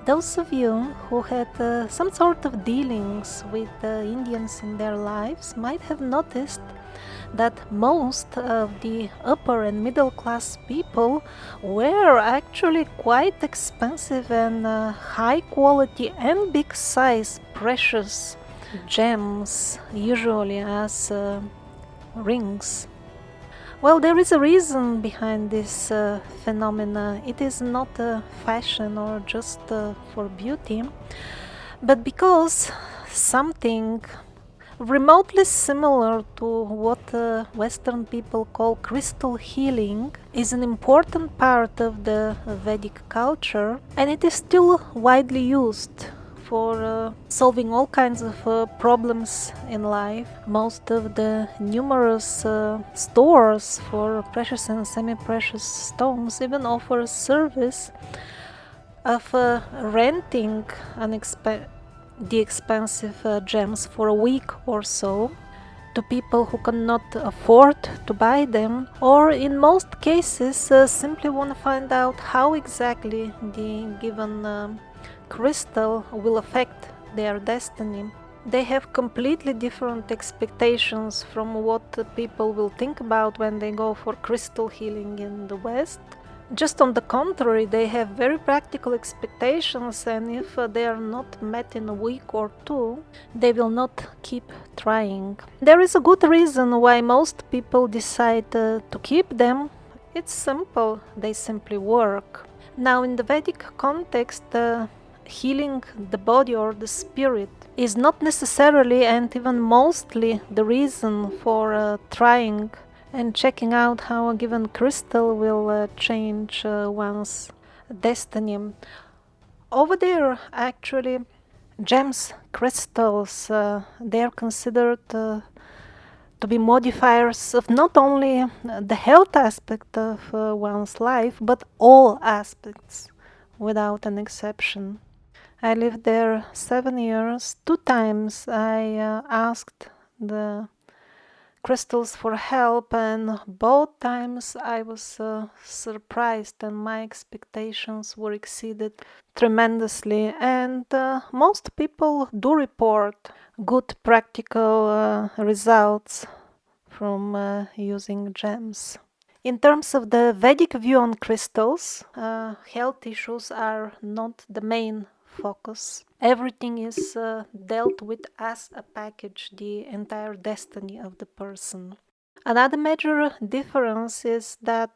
Those of you who had some sort of dealings with Indians in their lives might have noticed that most of the upper and middle class people wear actually quite expensive and high quality and big size precious gems, usually as rings. Well, there is a reason behind this phenomena. It is not a fashion or just for beauty, but because something remotely similar to what Western people call crystal healing is an important part of the Vedic culture, and it is still widely used for solving all kinds of problems in life. Most of the numerous stores for precious and semi-precious stones even offer a service of renting the expensive gems for a week or so to people who cannot afford to buy them, or in most cases simply want to find out how exactly the given crystal will affect their destiny. They have completely different expectations from what people will think about when they go for crystal healing in the West. Just on the contrary, they have very practical expectations, and if they are not met in a week or two, they will not keep trying. There is a good reason why most people decide to keep them. It's simple, they simply work. Now, in the Vedic context, healing the body or the spirit is not necessarily and even mostly the reason for trying and checking out how a given crystal will change one's destiny. Over there, actually, gems, crystals, they are considered to be modifiers of not only the health aspect of one's life, but all aspects, without an exception. I lived there 7 years. 2 times I asked the crystals for help, and both times I was surprised and my expectations were exceeded tremendously. And most people do report good practical results from using gems. In terms of the Vedic view on crystals, health issues are not the main focus. Everything is dealt with as a package, the entire destiny of the person. Another major difference is that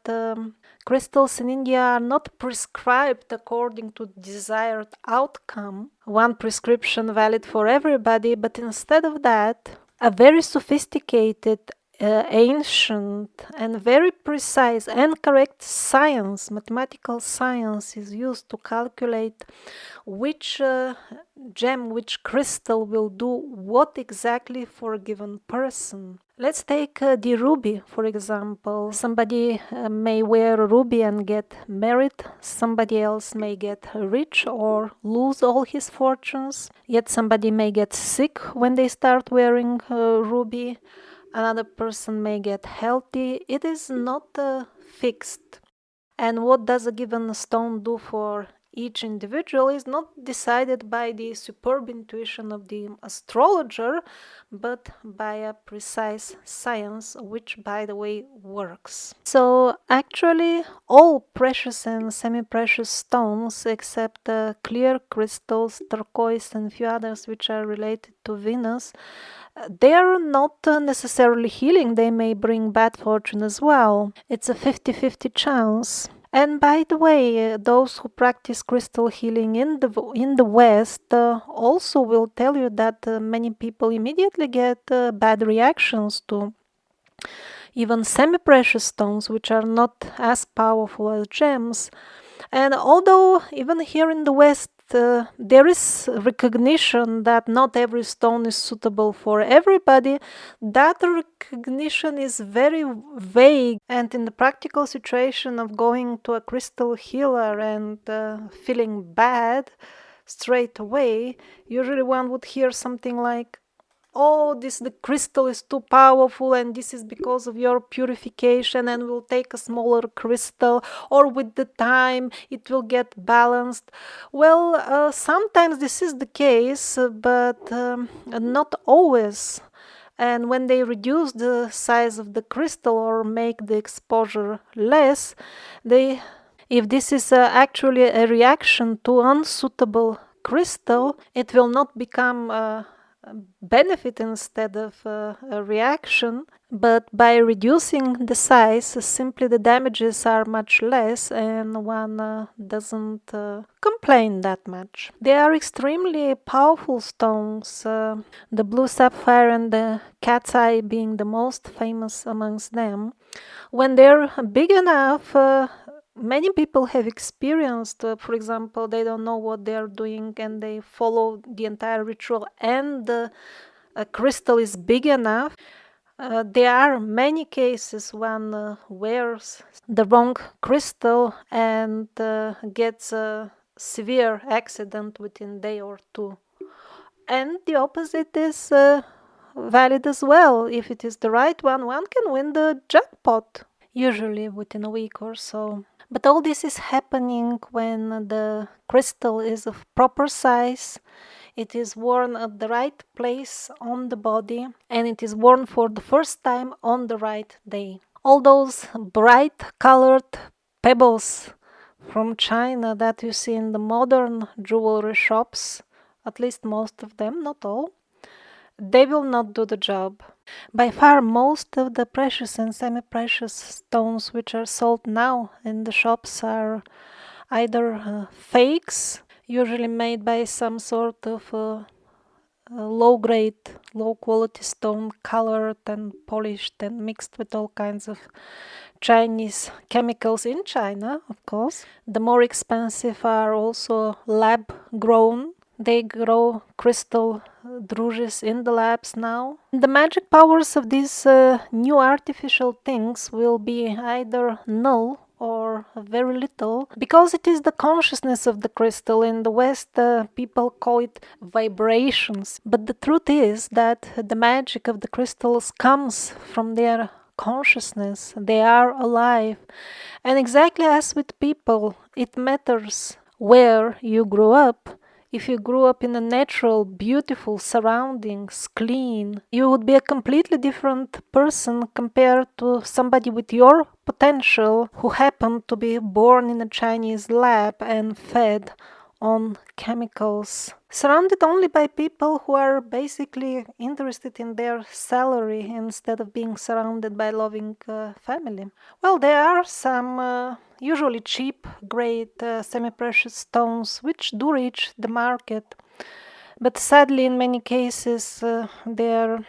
crystals in India are not prescribed according to desired outcome, one prescription valid for everybody, but instead of that, a very sophisticated, ancient, and very precise and correct science, mathematical science, is used to calculate which gem, which crystal will do what exactly for a given person. Let's take the ruby, for example. Somebody may wear a ruby and get married. Somebody else may get rich or lose all his fortunes. Yet somebody may get sick when they start wearing a ruby. Another person may get healthy. It is not fixed. And what does a given stone do for each individual is not decided by the superb intuition of the astrologer, but by a precise science, which, by the way, works. So actually, all precious and semi-precious stones, except clear crystals, turquoise, and few others which are related to Venus, they are not necessarily healing. They may bring bad fortune as well. It's a 50-50 chance. And by the way, those who practice crystal healing in the West also will tell you that many people immediately get bad reactions to even semi-precious stones, which are not as powerful as gems. And although even here in the West there is recognition that not every stone is suitable for everybody, that recognition is very vague. And in the practical situation of going to a crystal healer and feeling bad straight away, usually one would hear something like, oh, the crystal is too powerful and this is because of your purification, and we'll take a smaller crystal, or with the time it will get balanced. Well, sometimes this is the case, but not always. And when they reduce the size of the crystal or make the exposure less, they if this is actually a reaction to unsuitable crystal, it will not become a benefit instead of a reaction. But by reducing the size, simply the damages are much less and one doesn't complain that much. They are extremely powerful stones, the blue sapphire and the cat's eye being the most famous amongst them. When they're big enough, many people have experienced, for example, they don't know what they're doing and they follow the entire ritual and the crystal is big enough. There are many cases one wears the wrong crystal and gets a severe accident within a day or two. And the opposite is valid as well. If it is the right one can win the jackpot, usually within a week or so. But all this is happening when the crystal is of proper size, it is worn at the right place on the body, and it is worn for the first time on the right day. All those bright colored pebbles from China that you see in the modern jewelry shops, at least most of them, not all, they will not do the job. By far, most of the precious and semi-precious stones which are sold now in the shops are either fakes, usually made by some sort of low-grade, low-quality stone, colored and polished and mixed with all kinds of Chinese chemicals in China, of course. The more expensive are also lab-grown. They grow crystal druges in the labs now. The magic powers of these new artificial things will be either null or very little, because it is the consciousness of the crystal. In the West, people call it vibrations. But the truth is that the magic of the crystals comes from their consciousness. They are alive. And exactly as with people, it matters where you grew up. If you grew up in a natural, beautiful surroundings, clean, you would be a completely different person compared to somebody with your potential who happened to be born in a Chinese lab and fed on chemicals, surrounded only by people who are basically interested in their salary instead of being surrounded by loving family. Well, there are some usually cheap, great semi-precious stones which do reach the market, but sadly in many cases they're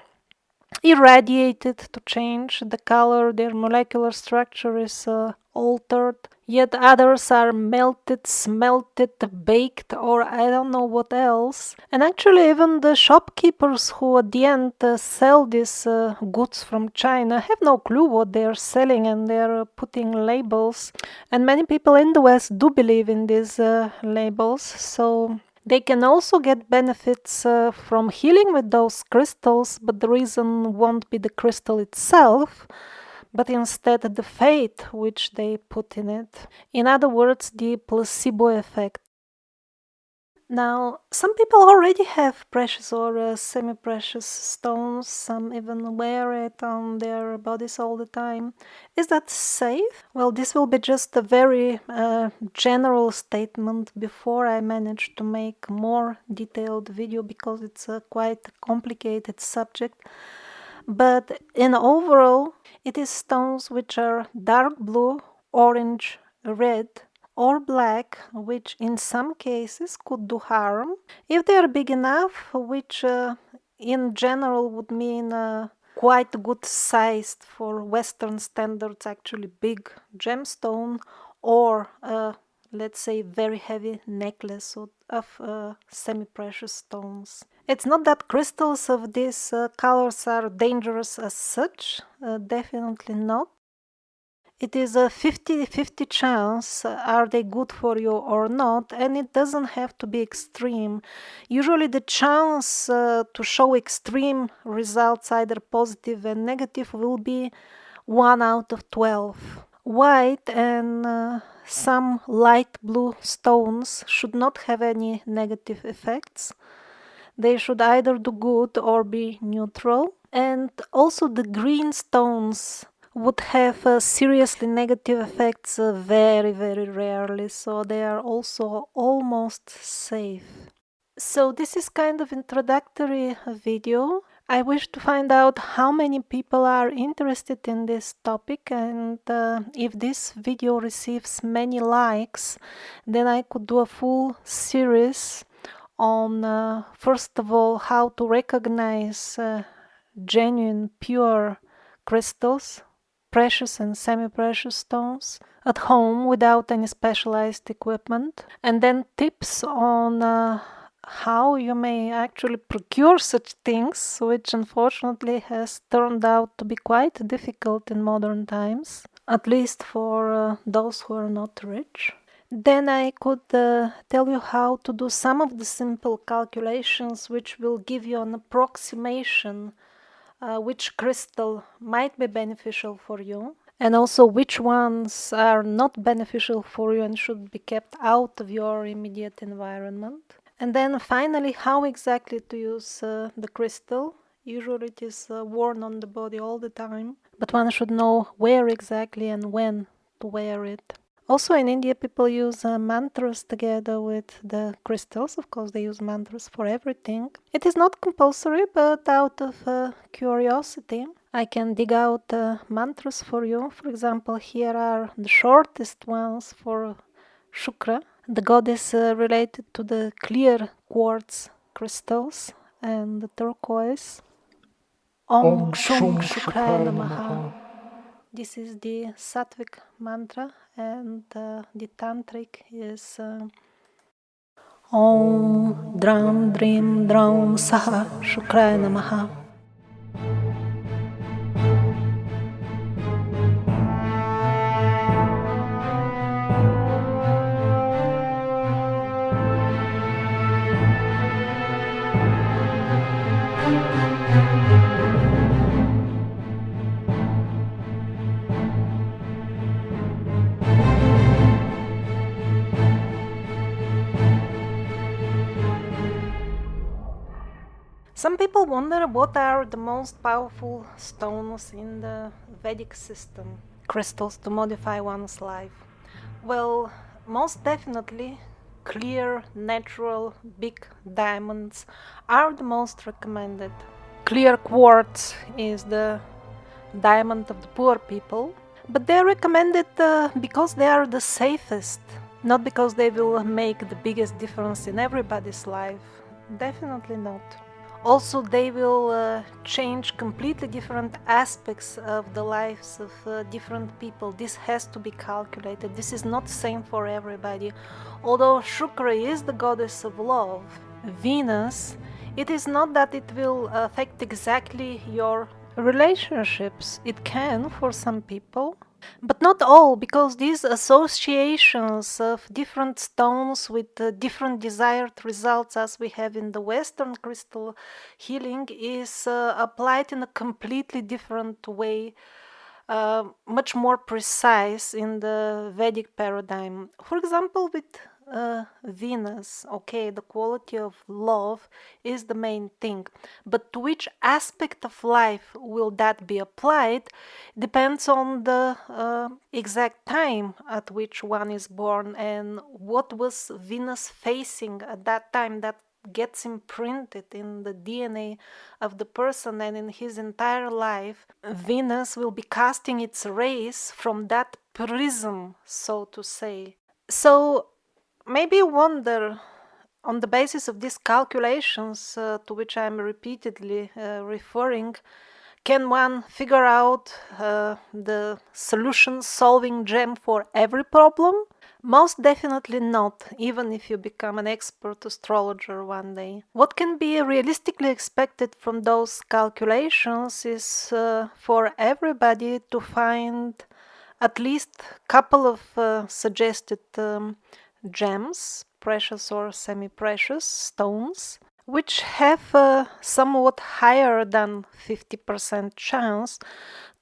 irradiated to change the color, their molecular structure is altered, yet others are melted, smelted, baked, or I don't know what else. And actually even the shopkeepers who at the end sell these goods from China have no clue what they're selling, and they're putting labels. And many people in the West do believe in these labels, so they can also get benefits from healing with those crystals, but the reason won't be the crystal itself, but instead the faith which they put in it. In other words, the placebo effect. Now, some people already have precious or semi-precious stones, some even wear it on their bodies all the time. Is that safe? Well, this will be just a very general statement before I manage to make more detailed video, because it's a quite complicated subject. But in overall, it is stones which are dark blue, orange, red, or black, which in some cases could do harm. If they are big enough, which in general would mean quite good sized for Western standards, actually big gemstone, or let's say very heavy necklace of semi-precious stones. It's not that crystals of these colors are dangerous as such, definitely not. It is a 50-50 chance, are they good for you or not, and it doesn't have to be extreme. Usually the chance to show extreme results, either positive and negative, will be 1 out of 12. White and some light blue stones should not have any negative effects. They should either do good or be neutral. And also the green stones would have seriously negative effects very, very rarely, so they are also almost safe. So this is kind of introductory video. I wish to find out how many people are interested in this topic, and if this video receives many likes, then I could do a full series on first of all how to recognize genuine pure crystals, precious and semi-precious stones at home without any specialized equipment, and then tips on how you may actually procure such things, which unfortunately has turned out to be quite difficult in modern times, at least for those who are not rich. Then I could tell you how to do some of the simple calculations which will give you an approximation which crystal might be beneficial for you, and also which ones are not beneficial for you and should be kept out of your immediate environment. And then finally, how exactly to use the crystal. Usually it is worn on the body all the time, but one should know where exactly and when to wear it. Also in India, people use mantras together with the crystals. Of course, they use mantras for everything. It is not compulsory, but out of curiosity, I can dig out mantras for you. For example, here are the shortest ones for Shukra, the goddess related to the clear quartz crystals and the turquoise. Om Shum Shukraya Namaha. This is the Sattvic mantra, and the Tantric is Om Dram Drim Dram Saha Shukraya Namaha. Some people wonder what are the most powerful stones in the Vedic system, crystals to modify one's life. Well, most definitely clear, natural, big diamonds are the most recommended. Clear quartz is the diamond of the poor people, but they are recommended because they are the safest, not because they will make the biggest difference in everybody's life. Definitely not. Also, they will change completely different aspects of the lives of different people. This has to be calculated. This is not the same for everybody. Although Shukra is the goddess of love, Venus, it is not that it will affect exactly your relationships. It can for some people, but not all, because these associations of different stones with different desired results, as we have in the Western crystal healing, is applied in a completely different way, much more precise in the Vedic paradigm. For example, with Venus, okay, the quality of love is the main thing, but to which aspect of life will that be applied depends on the exact time at which one is born and what was Venus facing at that time. That gets imprinted in the DNA of the person, and in his entire life Venus will be casting its rays from that prism, so to say. So maybe you wonder, on the basis of these calculations to which I am repeatedly referring, can one figure out the solution-solving gem for every problem? Most definitely not, even if you become an expert astrologer one day. What can be realistically expected from those calculations is for everybody to find at least couple of suggested gems, precious or semi-precious stones, which have a somewhat higher than 50% chance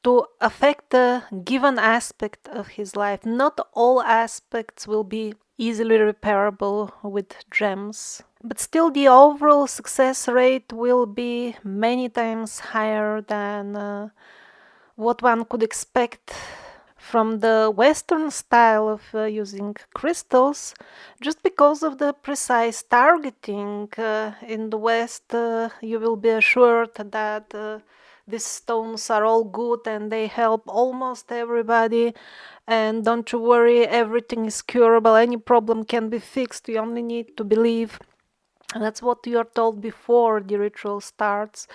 to affect a given aspect of his life. Not all aspects will be easily repairable with gems, but still the overall success rate will be many times higher than what one could expect from the Western style of using crystals, just because of the precise targeting. In the West, you will be assured that these stones are all good and they help almost everybody. And don't you worry, everything is curable, any problem can be fixed, you only need to believe. And that's what you are told before the ritual starts.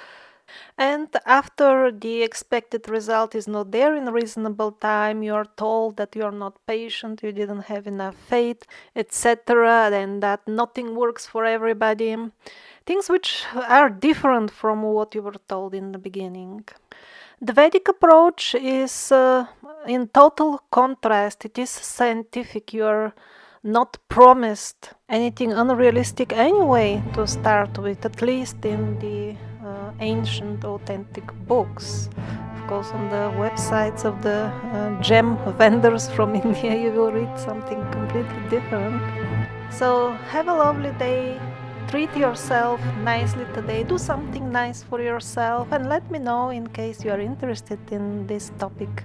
And after the expected result is not there in a reasonable time, you are told that you are not patient, you didn't have enough faith, etc., and that nothing works for everybody. Things which are different from what you were told in the beginning. The Vedic approach is in total contrast. It is scientific. You are not promised anything unrealistic anyway to start with, at least in the ancient authentic books. Of course, on the websites of the gem vendors from India, you will read something completely different. So have a lovely day. Treat yourself nicely today. Do something nice for yourself and let me know in case you are interested in this topic.